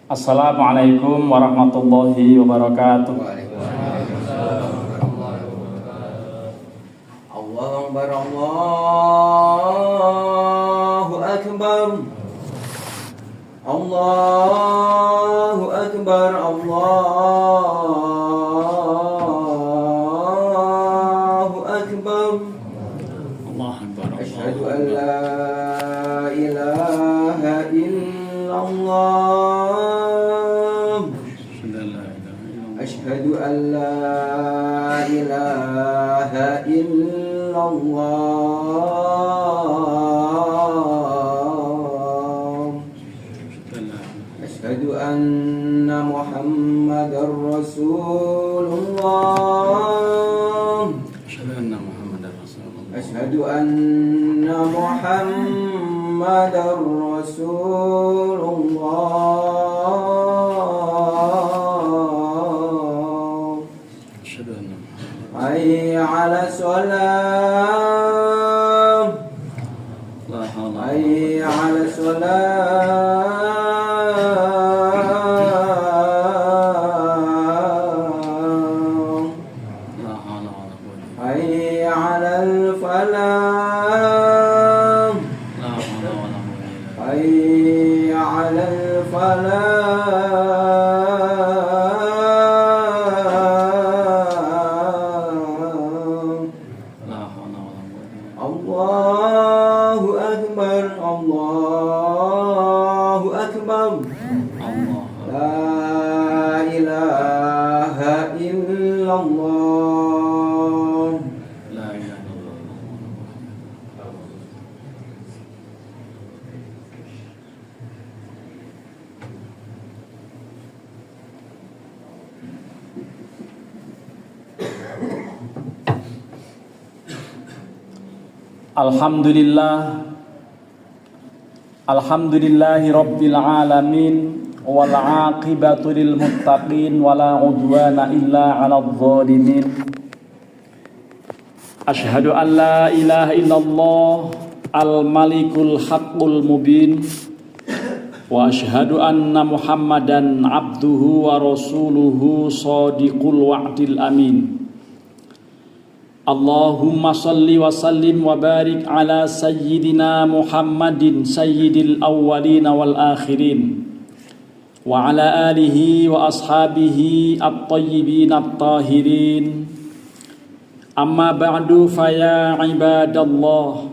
Assalamualaikum warahmatullahi wabarakatuh. Allahu Akbar, Allahu Akbar, Allahu Akbar, Allahu Akbar. Asyhadu an la ilaha illallah. Asyhadu an la ilaha illallah. Asyhadu anna Muhammadar Rasulullah. Asyhadu anna Muhammadar Rasulullah. Hayya 'ala shalah. Hayya 'ala shalah. Hayya 'alal falah. Hayya 'alal falah. Allahu Akbar, Allahu Akbar. La ilaha illallah. Alhamdulillahi rabbil alamin wal aqibatu lil muttaqin wala udwana illa 'alal zalimin. Asyhadu an la ilaha illallah al malikul haqqul mubin wa asyhadu anna Muhammadan abduhu wa rasuluhu shadiqul wa'dil amin. Allahumma salli wa sallim wa barik ala sayyidina Muhammadin sayyidil awwalin wal akhirin wa ala alihi wa ashabihi at-tayyibin at-tahirin. Amma ba'du, faya ibadallah,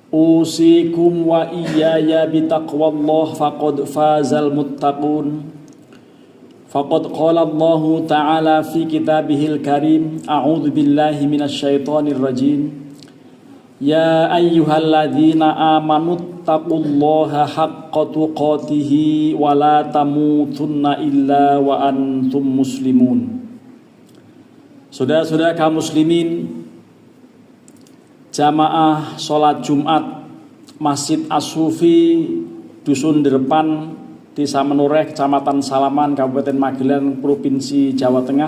usikum wa iyaya bitaqwallah faqad fazal muttaqun. Faqad qala Allah Ta'ala fi kitabihil karim, a'udzu billahi minasyaitonir rajim. Ya ayyuhalladzina amanuttaqullaha haqqa tuqatih wa la tamutunna illa wa antum muslimun. Saudara-saudara kaum muslimin, jamaah sholat Jumat Masjid As-Sufi Dusun Derpan, Desa Menoreh, Kecamatan Salaman, Kabupaten Magelang, Provinsi Jawa Tengah.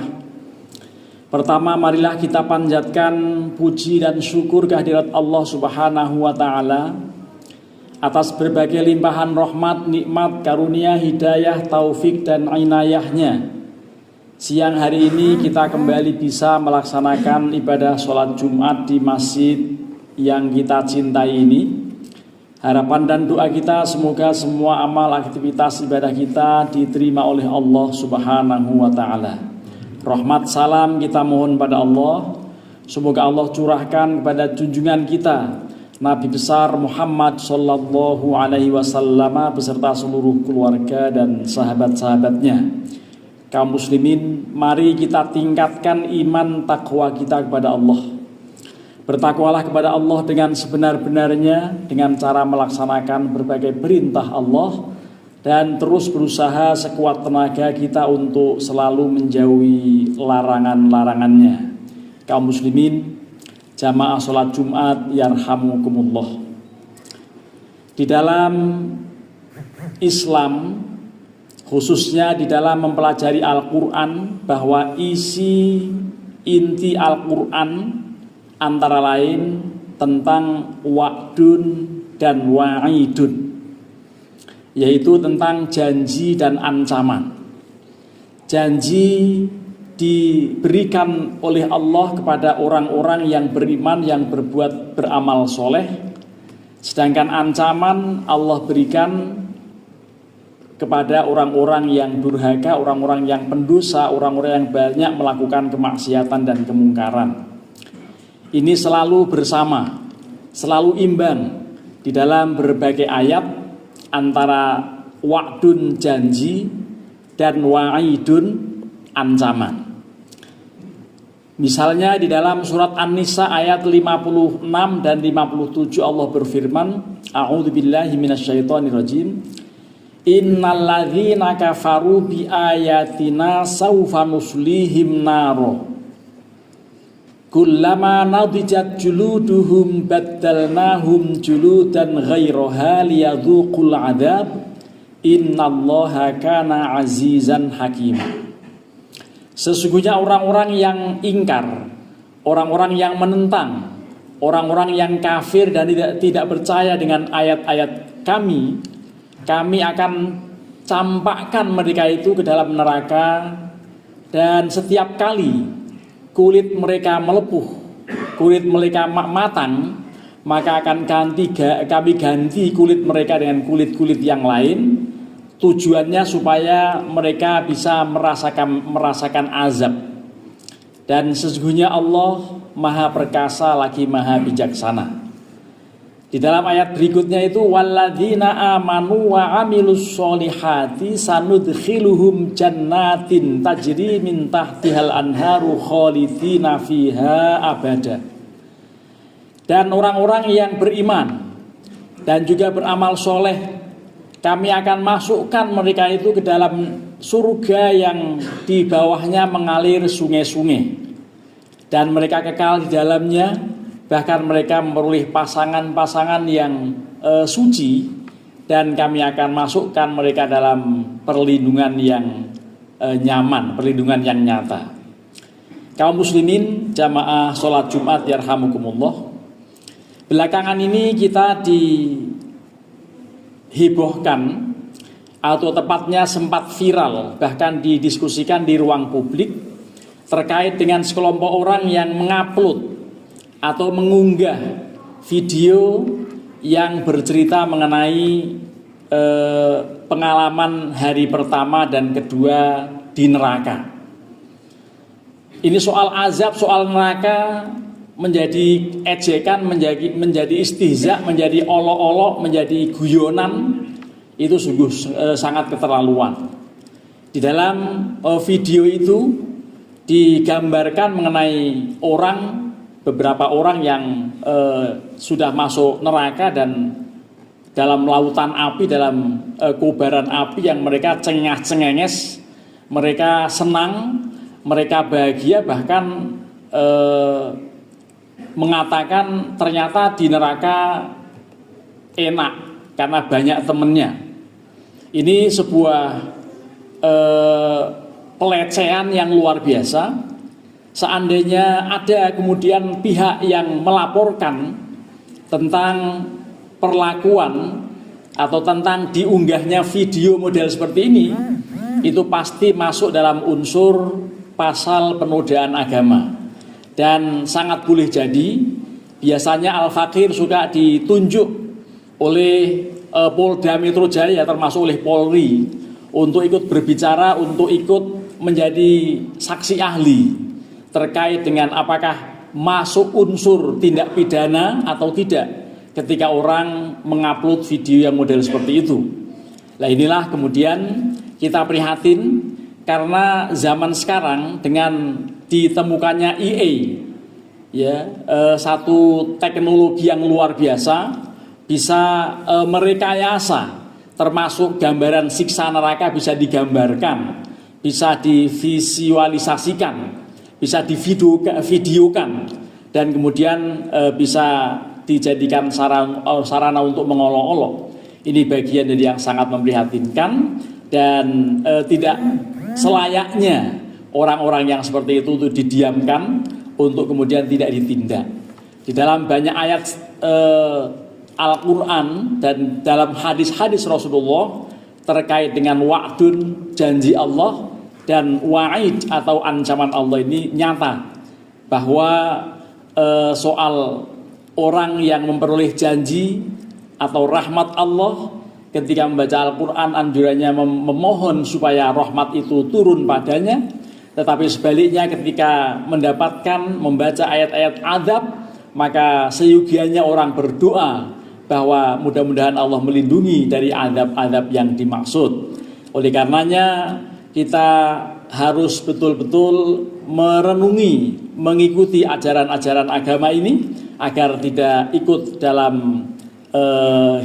Pertama, marilah kita panjatkan puji dan syukur kehadirat Allah Subhanahu wa Ta'ala atas berbagai limpahan rahmat, nikmat, karunia, hidayah, taufik, dan inayahnya. Siang hari ini kita kembali bisa melaksanakan ibadah sholat Jumat di masjid yang kita cintai ini. Harapan dan doa kita semoga semua amal aktivitas ibadah kita diterima oleh Allah Subhanahu wa Ta'ala. Rahmat salam kita mohon pada Allah. Semoga Allah curahkan kepada junjungan kita Nabi besar Muhammad sallallahu alaihi wasallam beserta seluruh keluarga dan sahabat-sahabatnya. Kaum muslimin, mari kita tingkatkan iman takwa kita kepada Allah. Bertakwalah kepada Allah dengan sebenar-benarnya, dengan cara melaksanakan berbagai perintah Allah, dan terus berusaha sekuat tenaga kita untuk selalu menjauhi larangan-larangannya. Kaum muslimin, jamaah sholat Jumat yarhamukumullah. Di dalam Islam, khususnya di dalam mempelajari Al-Quran, bahwa inti Al-Quran antara lain tentang wa'dun dan wa'idun. yaitu tentang janji dan ancaman. Janji diberikan oleh Allah kepada orang-orang yang beriman, yang beramal soleh. Sedangkan ancaman Allah berikan kepada orang-orang yang durhaka, orang-orang yang pendosa, orang-orang yang banyak melakukan kemaksiatan dan kemungkaran. Ini selalu bersama, selalu imbang di dalam berbagai ayat antara wa'dun janji dan wa'idun ancaman. Misalnya di dalam surat An-Nisa ayat 56 dan 57 Allah berfirman, A'udzubillahi minasyaitonirrajim. Innalladzina kafaru bi ayatina sawfa nuslihim naro. Kullama nadijat juluduhum baddalnahum juludan ghairaha liyadzuqul adzab. Innallaha kana azizan hakima. Sesungguhnya orang-orang yang ingkar, orang-orang yang menentang, orang-orang yang kafir dan tidak percaya dengan ayat-ayat kami akan campakkan mereka itu ke dalam neraka. Dan setiap kali kulit mereka melepuh, kulit mereka matang, maka akan kami ganti kulit mereka dengan kulit-kulit yang lain. Tujuannya supaya mereka bisa merasakan azab. Dan sesungguhnya Allah Maha Perkasa lagi Maha Bijaksana. Di dalam ayat berikutnya itu, walladzina amanu wa amilus solihati sanudkhiluhum jannatin tajri min tahtihal anharu khalidina fiha abada. Dan orang-orang yang beriman dan juga beramal soleh, kami akan masukkan mereka itu ke dalam surga yang di bawahnya mengalir sungai-sungai. Dan mereka kekal di dalamnya, bahkan mereka memperoleh pasangan-pasangan yang suci. Dan kami akan masukkan mereka dalam perlindungan yang nyaman, perlindungan yang nyata. Kaum muslimin, jamaah sholat Jumat yarhamukumullah. Belakangan ini kita dihebohkan, atau tepatnya sempat viral, bahkan didiskusikan di ruang publik terkait dengan sekelompok orang yang mengupload atau mengunggah video yang bercerita mengenai pengalaman hari pertama dan kedua di neraka. Ini soal azab, soal neraka menjadi ejekan, menjadi istihza, menjadi olok-olok, menjadi guyonan. Itu sungguh sangat keterlaluan. Di dalam video itu digambarkan mengenai beberapa orang yang sudah masuk neraka dan dalam lautan api, dalam kobaran api yang mereka cengah-cengenges, mereka senang, mereka bahagia, bahkan mengatakan ternyata di neraka enak karena banyak temennya. Ini sebuah pelecehan yang luar biasa. Seandainya ada kemudian pihak yang melaporkan tentang perlakuan atau tentang diunggahnya video model seperti ini, itu pasti masuk dalam unsur pasal penodaan agama. Dan sangat boleh jadi, biasanya Al-Fakir suka ditunjuk oleh Polda Metro Jaya, termasuk oleh Polri, untuk ikut berbicara, untuk ikut menjadi saksi ahli terkait dengan apakah masuk unsur tindak pidana atau tidak ketika orang mengupload video yang model seperti itu. Nah, inilah kemudian kita prihatin karena zaman sekarang dengan ditemukannya IA, satu teknologi yang luar biasa, bisa merekayasa, termasuk gambaran siksa neraka bisa digambarkan, bisa divisualisasikan, bisa divideokan, dan kemudian bisa dijadikan sarana untuk mengolok-olok. Ini bagian dari yang sangat memprihatinkan, dan tidak selayaknya orang-orang yang seperti itu didiamkan untuk kemudian tidak ditindak. Di dalam banyak ayat Al-Quran dan dalam hadis-hadis Rasulullah terkait dengan wa'dun, janji Allah, dan wa'id atau ancaman Allah ini nyata, bahwa soal orang yang memperoleh janji atau rahmat Allah ketika membaca Al-Quran, anjurannya memohon supaya rahmat itu turun padanya. Tetapi sebaliknya ketika mendapatkan membaca ayat-ayat azab, maka seyogianya orang berdoa bahwa mudah-mudahan Allah melindungi dari azab-azab yang dimaksud. Oleh karenanya kita harus betul-betul merenungi, mengikuti ajaran-ajaran agama ini agar tidak ikut dalam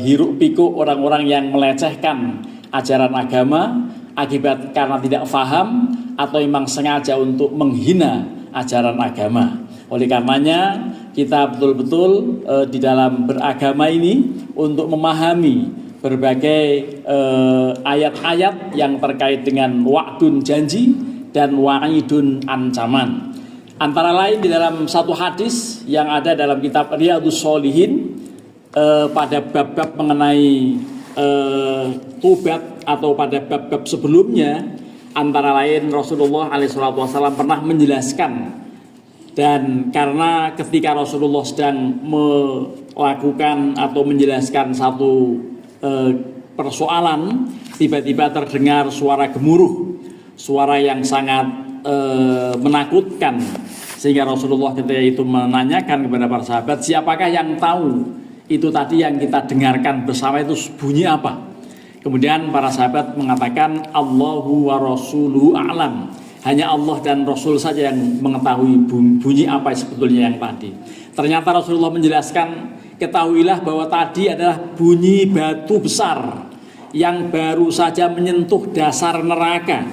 hiruk pikuk orang-orang yang melecehkan ajaran agama akibat karena tidak paham atau memang sengaja untuk menghina ajaran agama. Oleh karenanya kita betul-betul di dalam beragama ini untuk memahami berbagai ayat-ayat yang terkait dengan wa'dun janji dan wa'idun ancaman. Antara lain di dalam satu hadis yang ada dalam kitab Riyadhus Shalihin pada bab-bab mengenai tobat atau pada bab-bab sebelumnya, antara lain Rasulullah SAW pernah menjelaskan, dan karena ketika Rasulullah sedang melakukan atau menjelaskan satu persoalan, tiba-tiba terdengar suara gemuruh, suara yang sangat menakutkan, sehingga Rasulullah ketika itu menanyakan kepada para sahabat, siapakah yang tahu itu tadi yang kita dengarkan bersama itu bunyi apa? Kemudian para sahabat mengatakan Allahu wa rasuluhu a'lam. Hanya Allah dan Rasul saja yang mengetahui bunyi apa sebetulnya yang tadi. Ternyata Rasulullah menjelaskan, ketahuilah bahwa tadi adalah bunyi batu besar yang baru saja menyentuh dasar neraka,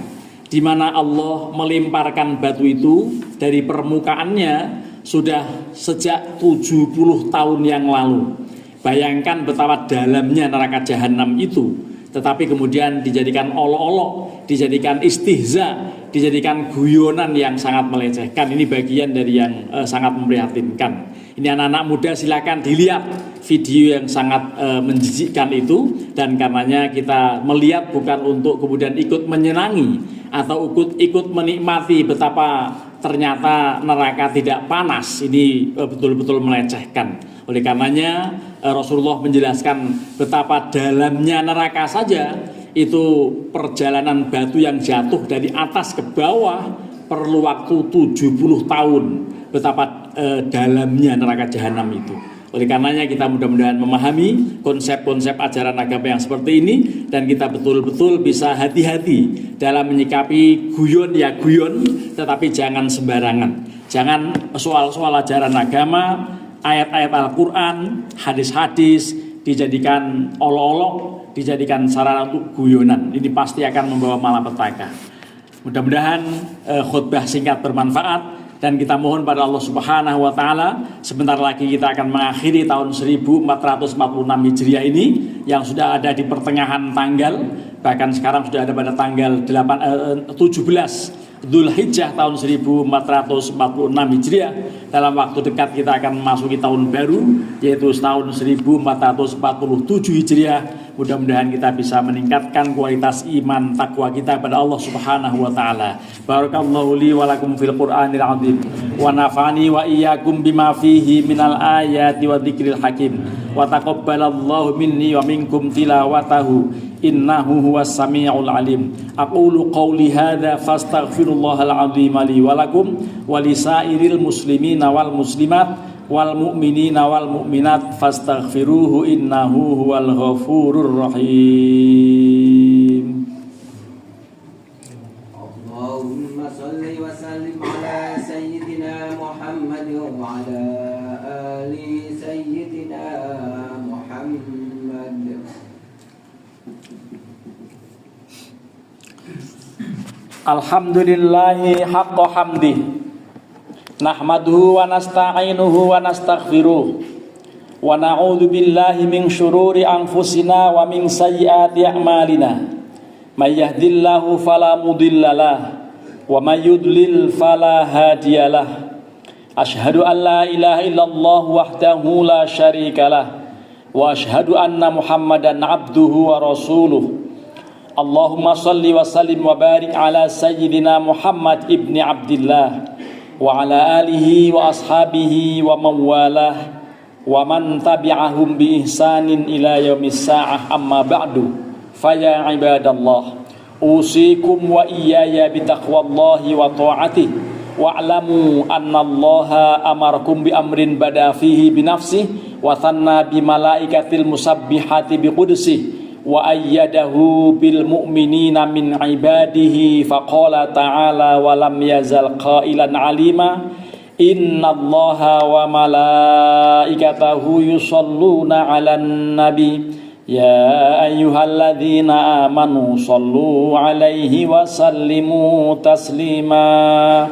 di mana Allah melemparkan batu itu dari permukaannya sudah sejak 70 tahun yang lalu. Bayangkan betapa dalamnya neraka jahanam itu, tetapi kemudian dijadikan olok-olok, dijadikan istihza, dijadikan guyonan yang sangat melecehkan. Ini bagian dari yang sangat memprihatinkan. Ini anak-anak muda silakan dilihat video yang sangat menjijikkan itu, dan karenanya kita melihat bukan untuk kemudian ikut menyenangi atau ikut menikmati betapa ternyata neraka tidak panas. Ini betul-betul melecehkan. Oleh karenanya Rasulullah menjelaskan betapa dalamnya neraka saja itu perjalanan batu yang jatuh dari atas ke bawah perlu waktu 70 tahun. Betapa dalamnya neraka jahanam itu. Oleh karenanya kita mudah-mudahan memahami konsep-konsep ajaran agama yang seperti ini, dan kita betul-betul bisa hati-hati dalam menyikapi guyon ya guyon, tetapi jangan sembarangan. Jangan soal-soal ajaran agama, ayat-ayat Al-Quran, hadis-hadis dijadikan olok-olok, dijadikan sarana untuk guyonan. Ini pasti akan membawa malapetaka. Mudah-mudahan khutbah singkat bermanfaat, dan kita mohon pada Allah Subhanahu wa taala, sebentar lagi kita akan mengakhiri tahun 1446 Hijriah ini yang sudah ada di pertengahan tanggal, bahkan sekarang sudah ada pada tanggal 17 Dzulhijjah tahun 1446 Hijriah. Dalam waktu dekat kita akan memasuki tahun baru, yaitu tahun 1447 Hijriah. Mudah-mudahan kita bisa meningkatkan kualitas iman takwa kita pada Allah Subhanahu wa taala. Barakallahu li wa lakum fil Qur'anil azim wa nafa'ani wa iyyakum bima fihi minal ayati wa dzikril hakim. Wa taqabbalallahu minni wa minkum tilawatahu innahu huwas samiul alim. Aqulu qawli hadza fastaghfirullahal azim li wa lakum wa lisairil muslimina wal muslimat wal mu'minina wal mu'minat fastaghfiruhu innahu huwal ghafurur rahim. Allahumma salli wa sallim ala sayyidina Muhammad wa ala ali sayyidina Muhammad. Alhamdulillahi haqqa hamdih, nahmaduhu wa nasta'inuhu wa nastaghfiruh, wa na'udzu billahi min syururi anfusina wa min sayyiati a'malina. May yahdihillahu fala mudhillalah wa may yudlil fala hadiyalah. Asyhadu an la ilaha illallah wahdahu la syarikalah wa asyhadu anna Muhammadan abduhu wa rasuluh. Allahumma salli wa sallim wa barik ala sayyidina Muhammad ibni Abdillah wa ala alihi wa ashabihi wa mawalah wa man tabi'ahum bi ihsanin ila yaumis sa'ah, amma ba'du. Faya ibadallah, usikum wa iyaya bitaqwallahi wa ta'atih, wa'lamu annallaha amarakum bi amrin bada fihi binafsih wa thanna bi malaikatil musabbihati bi qudusih wa ayyadahu bil mu'minina min ibadihi faqala ta'ala wa lam yazal qailan alima innallaha wa malaikatahu yusalluna 'alan nabi ya ayyuhalladzina amanu sallu 'alaihi wa sallimu taslima.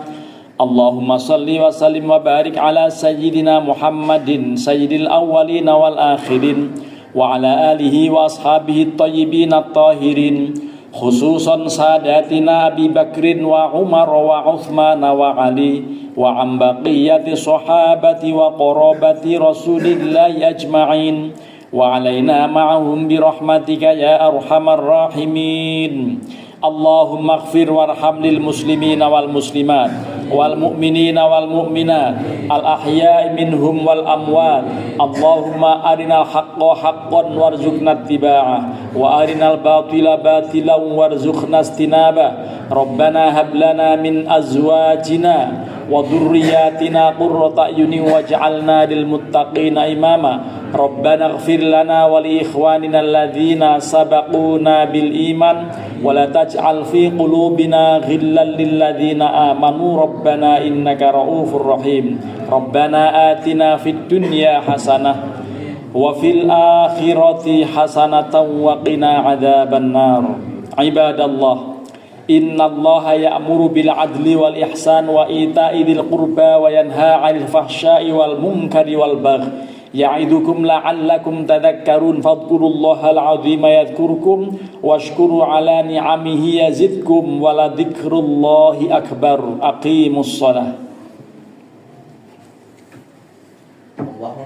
Allahumma salli wa sallim wa barik ala sayyidina Muhammadin sayyidil awwalin wal akhirin wa ala alihi wa ashabihi at-tayyibin at-tahirin, khususan sadatina Abi Bakrin wa Umar wa Uthman wa Ali wa am baqiyati sahabati wa qarabati Rasulillahi ajma'in wa alaina ma'ahum bi rahmatika ya arhamar rahimin. Allahumma ighfir warham lil muslimina wal muslimat wal mu'minina wal mu'minat al ahya'i minhum wal amwat. Allahumma arinal haqqa haqqan warzuqna ittiba'ah wa arinal batila batilan warzuqna istinabah. Rabbana hab lana min azwajina wa dhurriyyatina qurrata a'yunin waj'alna lil muttaqina imama. Rabbana ighfir lana wa li ikhwanina alladhina sabaquna bil iman wa la taj'al fi qulubina ghillan lil ladzina amanu rabbana innaka raufur rahim. Rabbana atina fid dunya hasanah wa fil akhirati hasanatan wa qina adzaban nar. Ibadallah, innallaha ya'muru bil adli wal ihsan wa ita'i dzil qurba wa yanha 'anil fahsya'i wal munkari wal baghi ya'idukum la'allakum tadhakkarun. Fadhkurullahal 'azima yadhkurkum washkuru 'ala ni'amihi yazidkum wa la dzikrullahi akbar. Aqimus shalah.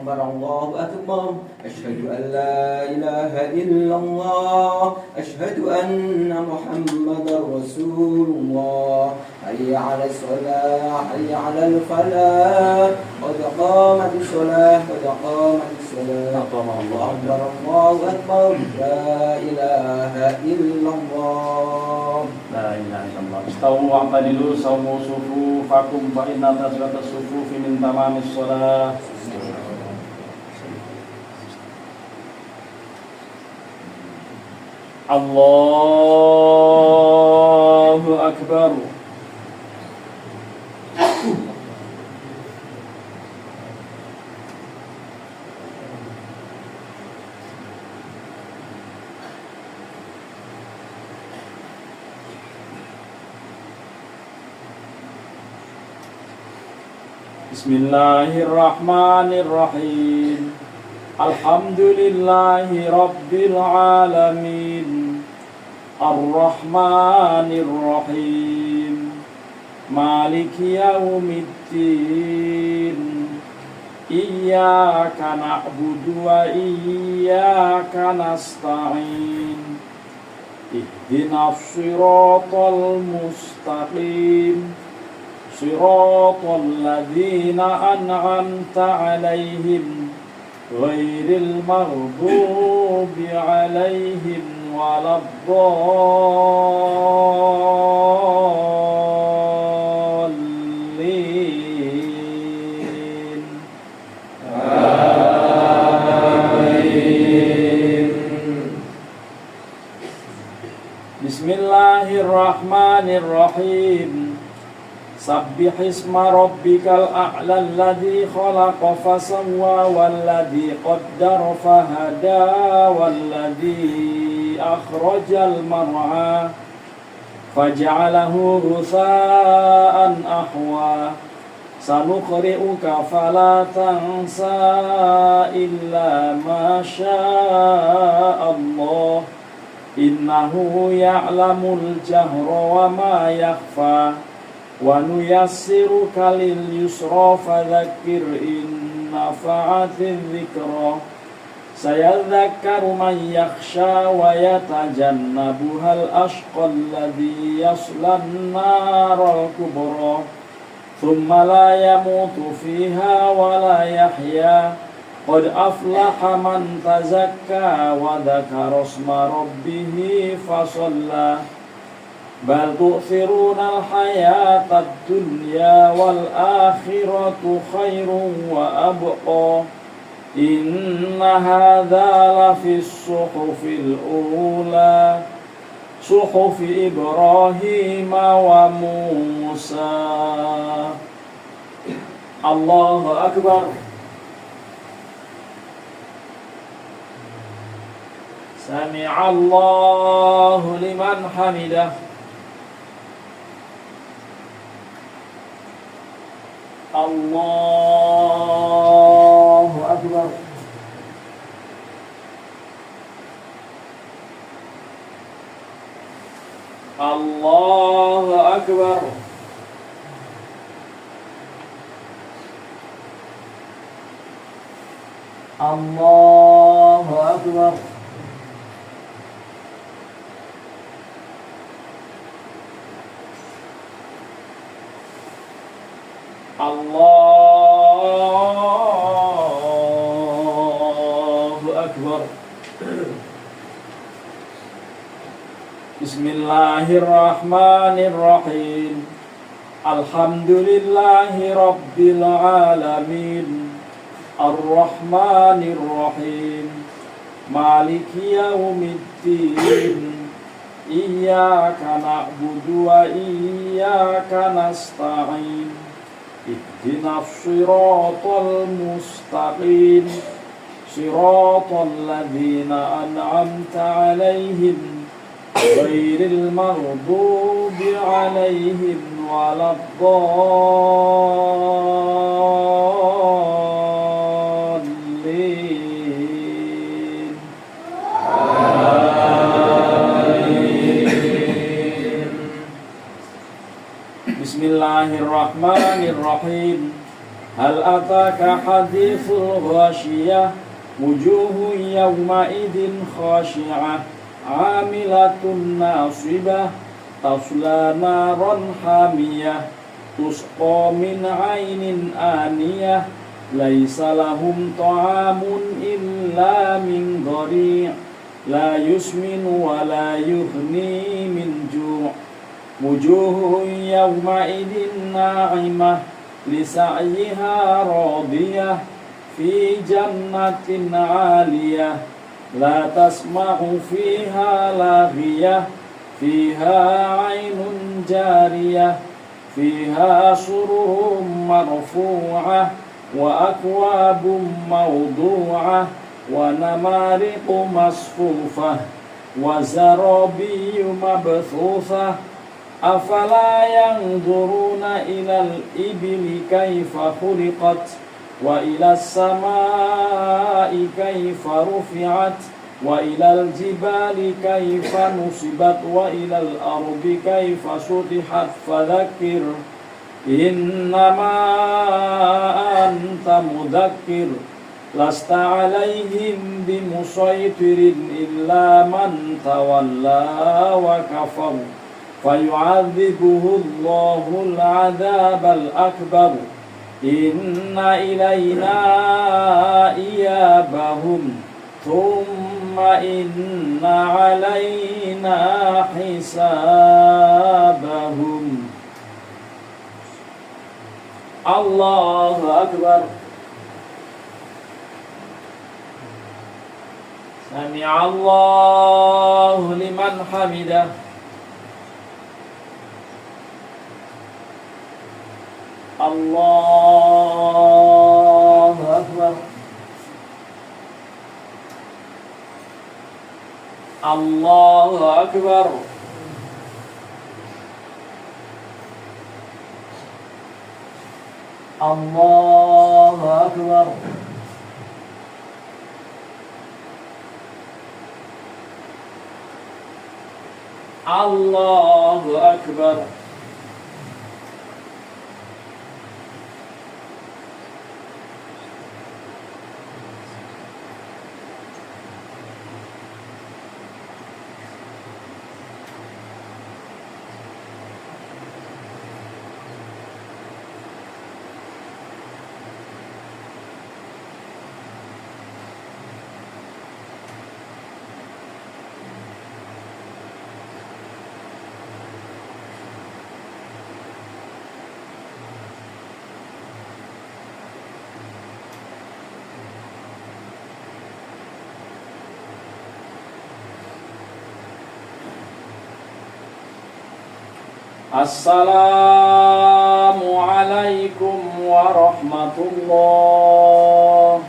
Allahu akbar. Asyhadu an la ilaha illallah. Asyhadu anna Muhammadar Rasulullah. Hayya 'alas shalah, hayya 'alal falah. Qad qamatis shalah, qad qamatis shalah. Allahu akbar. La ilaha illallah. La ilaha illallah. Istawu wa'tadilu sawmu sufufakum fa inna tasratas sufufi min tamamis shalah. Allahu akbar. Bismillahirrahmanirrahim. Alhamdulillahi rabbil alamin. Ar-Rahmanir Rahim. Maliki yaumiddin. Iyyaka na'budu wa iyyaka nasta'in. Ihdinas siratal mustaqim. Siratal ladzina an'amta 'alaihim ghairil maghdubi 'alaihim waladdallin. Amin. Bismillahirrahmanirrahim. Sabbihisma rabbikal a'la alladzi khalaqa fasawwa walladzi qaddara fahada walladzi akhrajal mar'a faj'alahu ghutha'an ahwa. Sanuqri'uka fala tansa illa ma syaa Allah innahu ya'lamul jahra wa ma yakhfa. Wa nuyassiruka lil yusra fadzakkir in nafa'atiz dzikra. سيذكر من يخشى ويتجنبها الأشقى الذي يصلى النار الكبرى ثم لا يموت فيها ولا يحيا قد أفلح من تزكى وذكر اسم ربه فصلى بل تؤثرون الحياة الدنيا والآخرة خير وأبقى إن هذا لفي الصحف الأولى صحف إبراهيم وموسى. الله أكبر. سمع الله لمن حمده. الله أكبر. الله أكبر. الله أكبر. الله أكبر. بسم الله الرحمن الرحيم. الحمد لله رب العالمين الرحمن الرحيم مالك يوم الدين إياك نعبد وإياك نستعين اهدنا الصراط المستقيم صراط الذين أنعمت عليهم غير المغضوب عليهم ولا الضالين. آمين. بسم الله الرحمن الرحيم. هل أتاك حديث الغاشية وجوه يومئذ خاشعة عاملة ناصبة تصلى نارا حامية تسقى من عين آنية ليس لهم طعام إلا من ضريع لا يسمن ولا يغني من جوع وجوه يومئذ ناعمة لسعيها راضية في جنة عالية لا تسمع فيها لاغية فيها عين جارية فيها سرر مرفوعة وأكواب موضوعة ونمارق مصفوفة وزرابي مبثوثة أفلا ينظرون إلى الإبل كيف خلقت وإلى السماء كيف رفعت وإلى الجبال كيف نصبت وإلى الأرض كيف سطحت فذكر إنما أنت مذكر لست عليهم بمسيطر إلا من تولى وكفر فيعذبه الله العذاب الأكبر إن إلينا إيابهم ثم إن علينا حسابهم. الله أكبر. سمع الله لمن حمده. الله أكبر. الله أكبر. الله أكبر. الله أكبر. Assalamualaikum warahmatullah.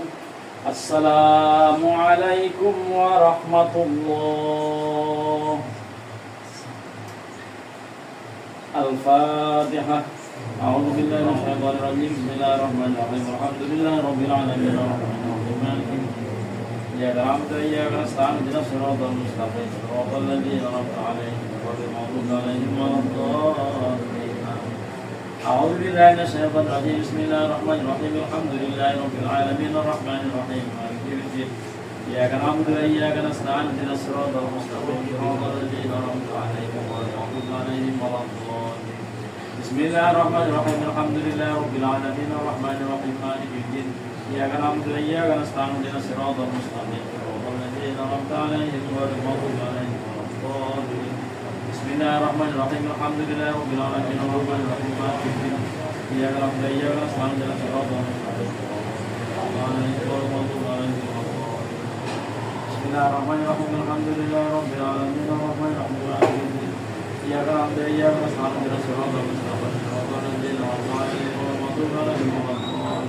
Assalamualaikum warahmatullah. Al-Fatihah. A'udzu billahi minasyaitonir rajim. Bismillahirrahmanirrahim. Alhamdulillahi rabbil alamin. Arrahmanirrahim. Maliki iyyaka na'budu wa iyyaka nasta'in. Ihdinas siratal mustaqim. Siratal ladzina an'amta 'alaihim ghairil maghdubi 'alaihim waladdallin. A'udzu billahi minasyaitonir rajim. Bismillahirrahmanirrahim. Alhamdulillahi rabbil alamin. Arrahmanir rahim. Maliki yaumiddin. Iyyaka na'budu wa iyyaka nasta'in. Ihdinas siratal mustaqim. Siratal ladzina an'amta 'alaihim ghairil maghdubi 'alaihim waladdallin. Bismillahirrahmanirrahim. Alhamdulillahi rabbil alamin. Arrahmanir rahim. Maliki yaumiddin. Iyyaka na'budu wa iyyaka nasta'in. Ihdinas siratal mustaqim. Siratal ladzina an'amta 'alaihim ghairil maghdubi 'alaihim waladdallin. Bismillahirrahmanirrahim. Alhamdulillahi rabbil alamin. Arrahmanir rahim. Maliki yaumiddin. Iyyaka na'budu wa iyyaka nasta'in. Ihdinas siratal mustaqim. Bismillahirrahmanirrahim. Alhamdulillahi rabbil alamin. Arrahmanir rahim. Maliki yaumiddin. Iyyaka na'budu wa iyyaka nasta'in. Ihdinas siratal mustaqim. Siratal ladzina an'amta 'alaihim ghairil maghdubi 'alaihim waladdallin.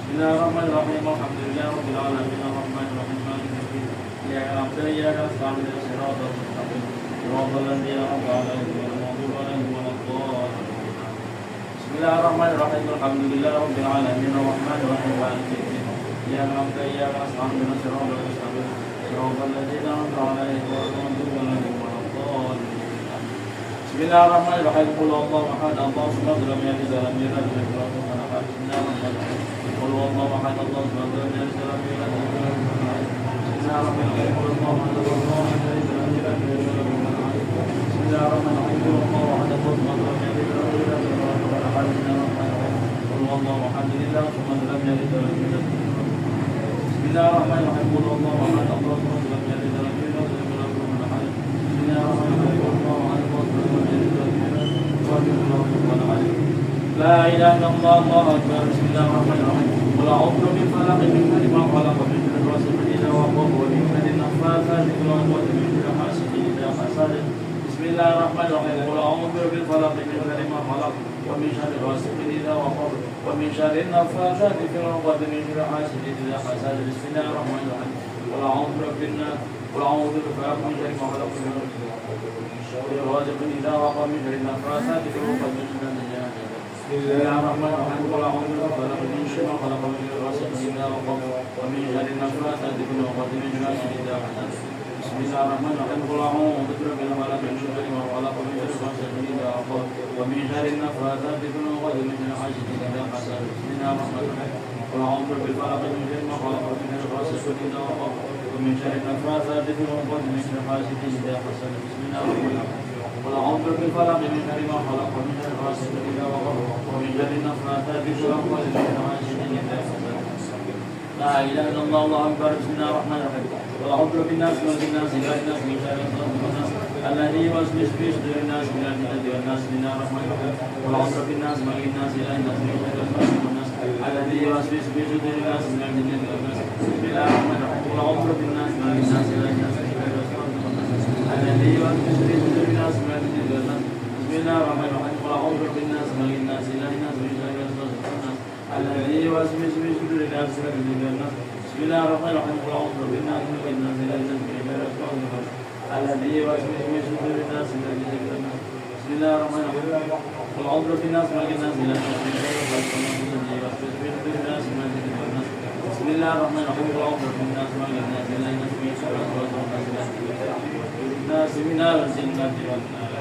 Bismillahirrahmanirrahim. Alhamdulillahi rabbil alamin. Arrahmanir rahim. Maliki yaumiddin. Iyyaka na'budu wa iyyaka nasta'in. Ihdinas siratal mustaqim. Siratal ladzina an'amta 'alaihim ghairil maghdubi 'alaihim waladdallin. Bismillahirrahmanirrahim. Alhamdulillahi rabbil alamin. Arrahmanir rahim. Maliki yaumiddin. Iyyaka na'budu wa iyyaka nasta'in. Ihdinas siratal mustaqim. Siratal ladzina an'amta 'alaihim ghairil maghdubi 'alaihim waladdallin. Bismillahirrahmanirrahim. Qul huwallahu ahad. Allahu samad. Lam yalid wa lam yulad wa lam yakul lahu kufuwan ahad. Bismillahirrahmanirrahim. Qul huwallahu ahad. Allahu samad. Lam yalid wa lam yulad wa lam yakul lahu kufuwan ahad. Bismillahirrahmanirrahim. Qul huwallahu ahad. Allahu samad. Lam yalid wa lam yulad wa lam yakul lahu kufuwan ahad. Bismillahirrahmanirrahim. Qul huwallahu ahad. Allahu samad. Lam yalid wa lam yulad wa lam yakul lahu kufuwan ahad. Bismillahirrahmanirrahim. Qul huwallahu ahad. Allahu samad. Lam yalid wa lam yulad. Bismillahirrahmanirrahim. Qul huwallahu ahad. Allahu samad. Lam yalid wa lam yulad wa lam yakul lahu kufuwan ahad. Bismillahirrahmanirrahim. Qul huwallahu ahad. Allahu samad. Lam yalid wa lam yulad wa lam yakul lahu kufuwan ahad. La ilaha illallah. Allahu akbar. Bismillahirrahmanirrahim. Qul a'udzu birabbil falaq min sharri ma khalaq wa min sharri ghasiqin idha waqab wa min sharri naffathati fil 'uqad wa min sharri hasidin idha hasad. Bismillahirrahmanirrahim. Qul a'udzu birabbil falaq min sharri ma khalaq wa min sharri ghasiqin idha waqab wa min sharri naffathati fil 'uqad wa min sharri hasidin idha hasad. Bismillahirrahmanirrahim. Qul a'udzu birabbin nas. Qul a'udzu birabbil falaq min sharri ma khalaq wa min sharri ghasiqin idha waqab wa min sharri naffathati fil 'uqad wa min sharri hasidin. Bismillahirrahmanirrahim. Qul a'udzu birabbil falaq min sharri ma khalaq wa min sharri ghasiqin idha waqab wa min sharri naffathati fil 'uqad wa min sharri hasidin idha hasad. Bismillahirrahmanirrahim. Qul a'udzu birabbil falaq min sharri ma khalaq wa min sharri ghasiqin idha waqab wa min sharri naffathati fil 'uqad wa min sharri hasidin idha hasad. Bismillahirrahmanirrahim. Qul a'udzu birabbil falaq min sharri ma khalaq wa min sharri ghasiqin idha waqab wa min sharri naffathati fil 'uqad wa min sharri hasidin idha hasad. Bismillahirrahmanirrahim. قل أعوذ بالفلق من شر ما خلق ومن شر غاسق إذا وقب ومن شر النفاثات في العقد ومن شر حاسد إذا حسد. لا إله إلا الله. الله أكبر. بسم الله الرحمن الرحيم. قل أعوذ برب الناس ملك الناس إله الناس من شر الوسواس الخناس الذي يوسوس في صدور الناس من الجنة والناس. بسم الله الرحمن الرحيم. قل أعوذ برب الناس ملك الناس إله الناس من شر الوسواس الخناس الذي يوسوس في صدور الناس من الجنة والناس. بسم الله الرحمن الرحيم. قل أعوذ برب الناس ملك الناس إله الناس من شر الوسواس الخناس الذي يوسوس في صدور الناس من الجنة والناس. بسم الله الرحمن الرحيم. قل أعوذ برب الناس ملك الناس إله الناس من شر الوسواس الخناس الذي يوسوس في صدور الناس من الجنة والناس. بسم الله الرحمن الرحيم. قل أعوذ برب الناس ملك الناس إله الناس من شر الوسواس الخناس الذي يوسوس في صدور الناس من الجنة والناس. بسم الله الرحمن الرحيم. قل أعوذ برب الناس ملك الناس إله الناس من شر الوسواس الخناس الذي يوسوس في صدور الناس من الجنة والناس. بسم الله الرحمن الرحيم. قل أعوذ برب الناس ملك الناس إله الناس من شر الوسواس الخناس الناس من الجنة والناس.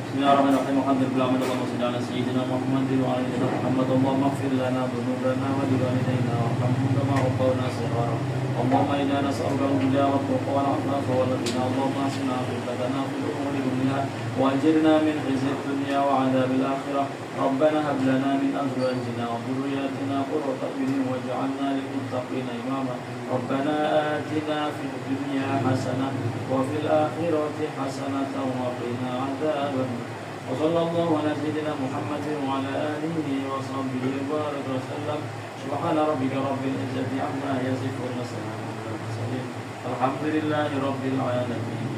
بسم الله الرحمن الرحيم. الحمد لله اللهم صل على سيدنا محمد وعلى آل محمد. اللهم اغفر لنا ذنوبنا ولوالدينا وارحمهم كما ربونا صغارا. اللهم إنا نسألك الهدى والتقى والعفاف والغنى. اللهم احسن عاقبتنا في الأمور كلها وأجرنا من خزي الدنيا وعذاب الآخرة. ربنا هب لنا من أزواجنا وذرياتنا قرة أعين واجعلنا للمتقين إماما. ربنا آتنا في الدنيا حسنة وفي الآخرة حسنة وقنا عذاب النار. وصلى الله على سيدنا محمد وعلى آله وصحبه وبارك وسلم. سبحان ربك رب العزة عما يصفون وسلام على المرسلين الحمد لله رب العالمين.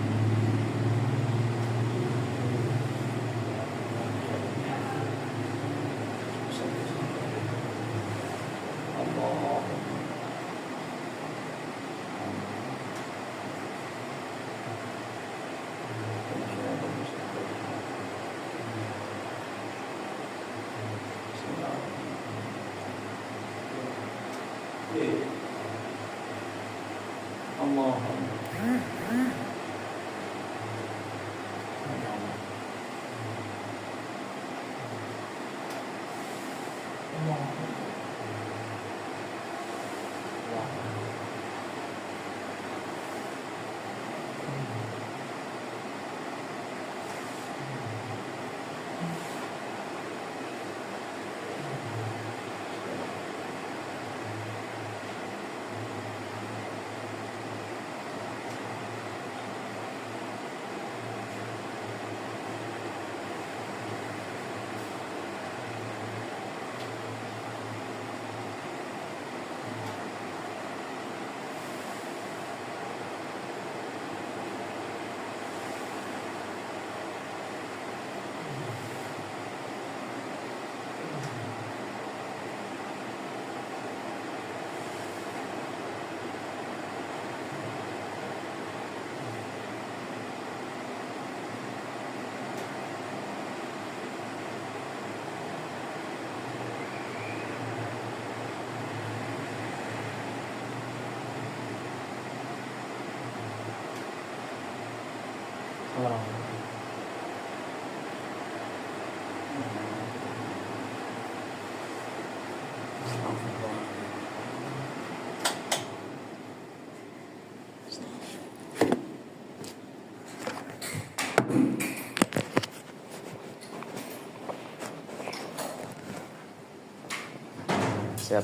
Siap.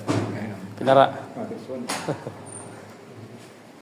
Benar, Pak.